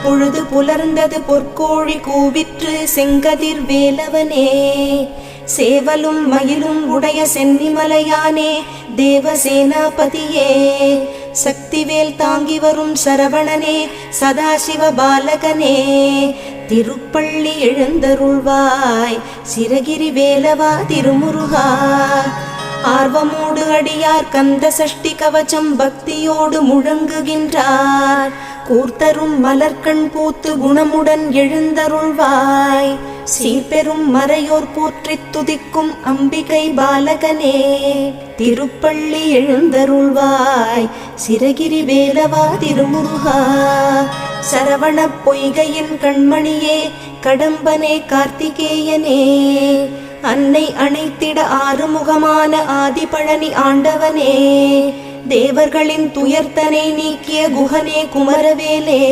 பொழுது புலர்ந்தது பொற்கோழி கூவிற்று செங்கதிர் வேலவனே. சேவலும் மயிலும் உடைய சென்னிமலையானே தேவசேனாபதியே. சக்திவேல் தாங்கி வரும் சரவணனே சதாசிவ பாலகனே. திருப்பள்ளி எழுந்தருள்வாய் சிரகிரி வேலவா திருமுருகா. ஆர்வமோடு அடியார் கந்த சஷ்டி கவச்சம் பக்தியோடு முழங்குகின்றார். கூர்த்தரும் மலர்கண் பூத்து குணமுடன் எழுந்தருள்வாய். சீர்பெரும் மறையோர் போற்றித் துதிக்கும் அம்பிகை பாலகனே. திருப்பள்ளி எழுந்தருள்வாய் சிரகிரி வேலவா திருமுருகா. சரவண பொய்கையின் கண்மணியே கடம்பனே கார்த்திகேயனே. அன்னை அணைத்திட ஆறுமுகமான ஆதிபழனி ஆண்டவனே. தேவர்களின் துயர்த்தனை நீக்கிய குகனே குமரவேலே.